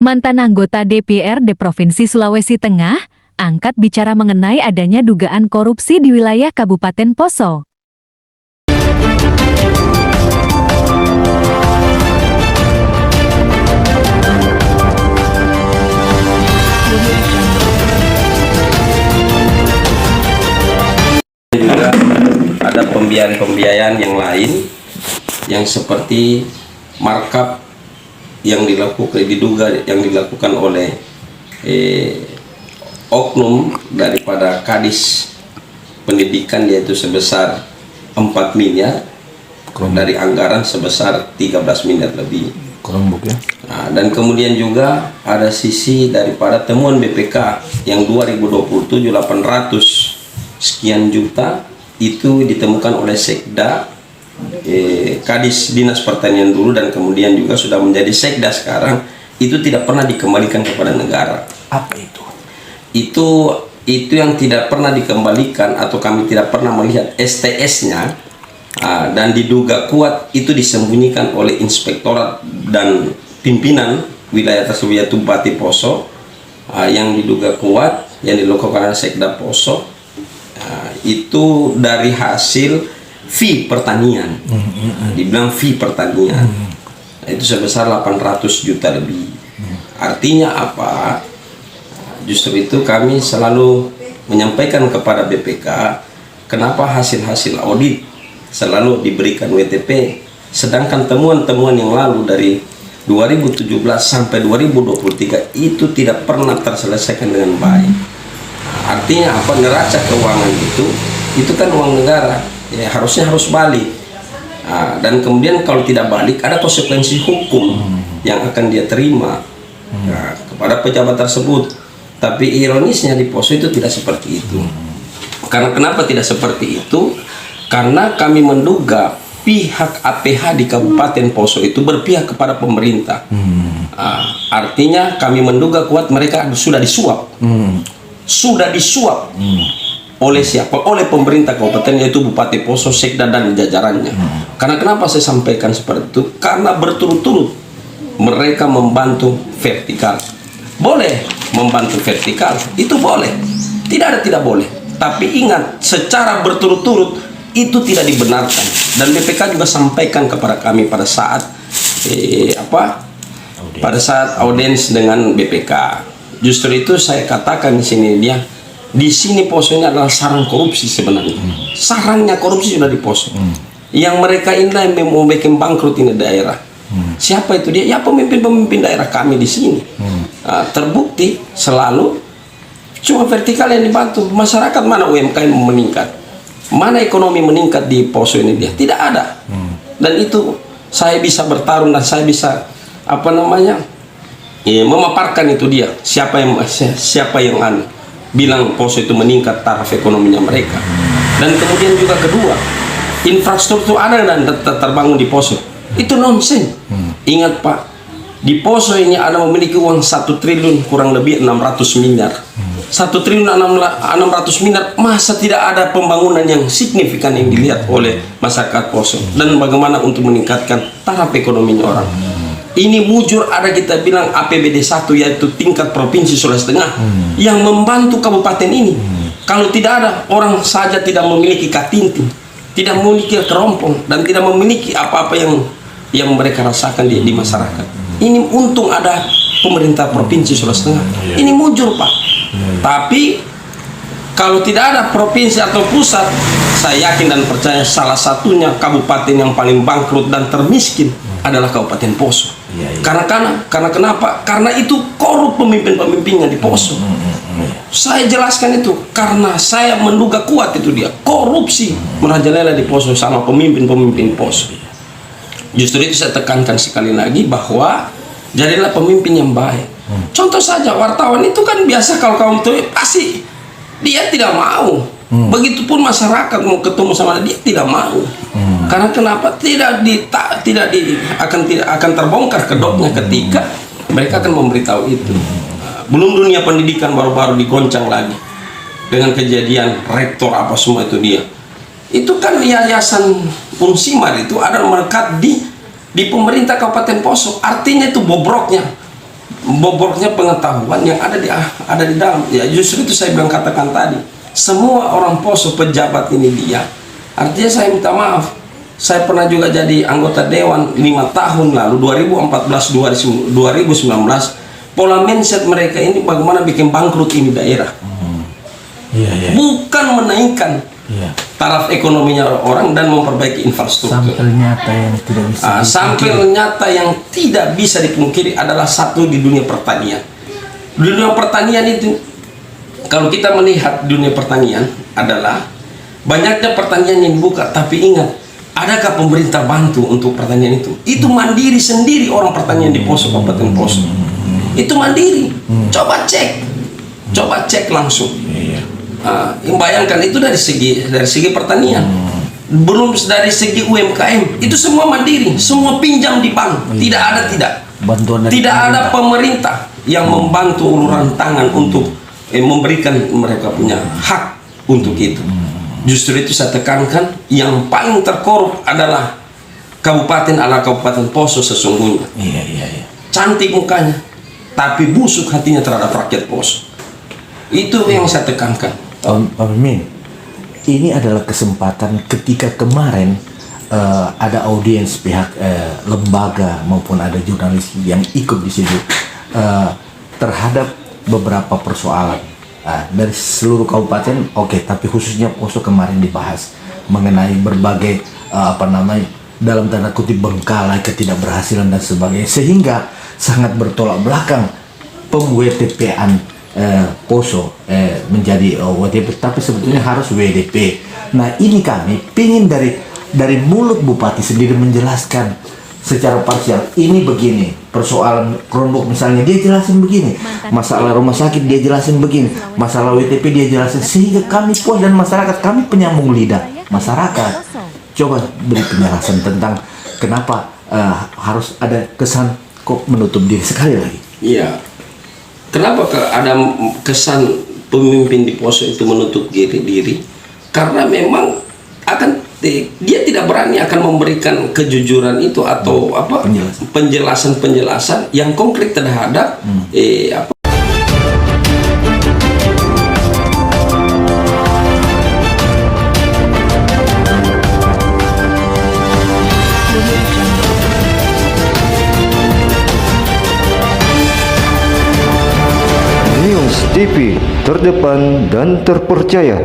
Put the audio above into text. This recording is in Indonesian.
Mantan anggota DPRD Provinsi Sulawesi Tengah, angkat bicara mengenai adanya dugaan korupsi di wilayah Kabupaten Poso. Juga ada pembiayaan-pembiayaan yang lain yang seperti markup yang dilakukan oleh oknum daripada Kadis Pendidikan, yaitu sebesar 4 miliar dari anggaran sebesar 13 miliar lebih. Nah, dan kemudian juga ada sisi daripada temuan BPK yang 2027 800 sekian juta itu ditemukan oleh Sekda Kadis Dinas Pertanian dulu, dan kemudian juga sudah menjadi Sekda sekarang, itu tidak pernah dikembalikan kepada negara. Apa itu? Itu yang tidak pernah dikembalikan, atau kami tidak pernah melihat STS-nya, dan diduga kuat itu disembunyikan oleh inspektorat dan pimpinan wilayah tersebut, yaitu Bupati Poso, yang diduga kuat yang dilakukan oleh Sekda Poso, itu dari hasil fee pertanian. Dibilang fee pertanian, itu sebesar 800 juta lebih. Artinya apa? Justru itu kami selalu menyampaikan kepada BPK, kenapa hasil-hasil audit selalu diberikan WTP, sedangkan temuan-temuan yang lalu dari 2017 sampai 2023 itu tidak pernah terselesaikan dengan baik. Artinya apa? Neraca keuangan itu kan uang negara, ya harus balik. Dan kemudian kalau tidak balik, ada konsekuensi hukum yang akan dia terima kepada pejabat tersebut. Tapi ironisnya di Poso itu tidak seperti itu. Karena kenapa tidak seperti itu? Karena kami menduga pihak APH di Kabupaten Poso itu berpihak kepada pemerintah. Artinya kami menduga kuat mereka sudah disuap. Oleh siapa? Oleh pemerintah kabupaten, yaitu Bupati Poso, Sekda, dan jajarannya. Karena kenapa saya sampaikan seperti itu? Karena berturut-turut mereka membantu vertikal. Boleh membantu vertikal, itu boleh. Tidak boleh. Tapi ingat, secara berturut-turut itu tidak dibenarkan. Dan BPK juga sampaikan kepada kami pada saat audiens dengan BPK. Justru itu saya katakan di sini Poso ini adalah sarang korupsi sebenarnya. Sarangnya korupsi sudah di Poso. Yang mereka inilah yang mau bikin bangkrut ini daerah. Siapa itu dia? Ya pemimpin-pemimpin daerah kami di sini. Terbukti selalu cuma vertikal yang dibantu. Masyarakat mana UMKM meningkat? Mana ekonomi meningkat di Poso ini dia? Tidak ada. Dan itu saya bisa bertarung dan saya bisa memaparkan itu dia. Siapa yang bilang Poso itu meningkat taraf ekonominya mereka. Dan kemudian juga kedua, infrastruktur ada dan terbangun di Poso, itu nonsen. Ingat Pak, di Poso ini ada memiliki uang 1 triliun kurang lebih 600 miliar. 1 triliun 600 miliar, masa tidak ada pembangunan yang signifikan yang dilihat oleh masyarakat Poso, dan bagaimana untuk meningkatkan taraf ekonominya orang. Ini mujur ada kita bilang APBD 1, yaitu tingkat provinsi Sulawesi Tengah, yang membantu kabupaten ini. Kalau tidak ada, orang saja tidak memiliki katinting, tidak memiliki kerompong, dan tidak memiliki apa-apa yang mereka rasakan di masyarakat. Ini untung ada pemerintah provinsi Sulawesi Tengah. Ini mujur Pak. Tapi kalau tidak ada provinsi atau pusat, saya yakin dan percaya salah satunya kabupaten yang paling bangkrut dan termiskin adalah Kabupaten Poso. Karena kenapa? Karena itu korup pemimpin-pemimpinnya di Poso. Saya jelaskan itu karena saya menduga kuat itu dia korupsi merajalela di Poso sama pemimpin-pemimpin Poso. Justru itu saya tekankan sekali lagi bahwa jadilah pemimpin yang baik. Contoh saja, wartawan itu kan biasa kalau kaum itu pasti dia tidak mau. Begitupun masyarakat mau ketemu sama dia tidak mau. Karena kenapa? Tidak akan terbongkar kedoknya ketika mereka akan memberitahu itu. Belum dunia pendidikan baru-baru digoncang lagi dengan kejadian rektor apa semua itu dia. Itu kan yayasan Unsimar itu ada melekat di pemerintah Kabupaten Poso. Artinya itu bobroknya bobroknya pengetahuan yang ada di dalam. Ya justru itu saya bilang katakan tadi, semua orang Poso pejabat ini dia. Artinya saya minta maaf. Saya pernah juga jadi anggota dewan 5 tahun lalu 2014 2019. Pola mindset mereka ini bagaimana bikin bangkrut ini daerah. Bukan menaikkan taraf ekonominya orang dan memperbaiki infrastruktur. Sampel nyata yang tidak bisa Sampel nyata yang tidak bisa dipungkiri adalah satu di dunia pertanian. Di dunia pertanian itu, kalau kita melihat dunia pertanian adalah banyaknya pertanian yang dibuka, tapi ingat, adakah pemerintah bantu untuk pertanian itu? Itu mandiri sendiri orang pertanian di Poso, Kabupaten Poso. Itu mandiri. Coba cek langsung. Bayangkan itu dari segi pertanian. Belum dari segi UMKM, itu semua mandiri, semua pinjam di bank. bantuan dari Tidak ada pemerintah yang membantu uluran tangan untuk memberikan mereka punya hak untuk itu. Justru itu saya tekankan, yang paling terkorup adalah Kabupaten Poso sesungguhnya. Cantik mukanya, tapi busuk hatinya terhadap rakyat Poso. Itu yang saya tekankan. Pak Mimin, ini adalah kesempatan ketika kemarin ada audiens pihak lembaga maupun ada jurnalis yang ikut di situ terhadap beberapa persoalan dari seluruh kabupaten. Tapi khususnya Poso kemarin dibahas mengenai berbagai dalam tanda kutip bengkalai, ketidakberhasilan dan sebagainya, sehingga sangat bertolak belakang pem-WTP-an Poso menjadi WTP, tapi sebetulnya harus WDP. Nah, ini kami pingin dari mulut Bupati sendiri menjelaskan secara parsial, ini begini persoalan Chromebook misalnya, dia jelasin begini, masalah rumah sakit dia jelasin begini, masalah WTP dia jelasin, sehingga kami puas dan masyarakat, kami penyambung lidah masyarakat. Coba beri penjelasan tentang kenapa harus ada kesan kok menutup diri sekali lagi. Iya. Kenapa ada kesan pemimpin di Poso itu menutup diri? Karena memang dia tidak berani akan memberikan kejujuran itu atau penjelasan yang konkret terhadap News TV, terdepan dan terpercaya.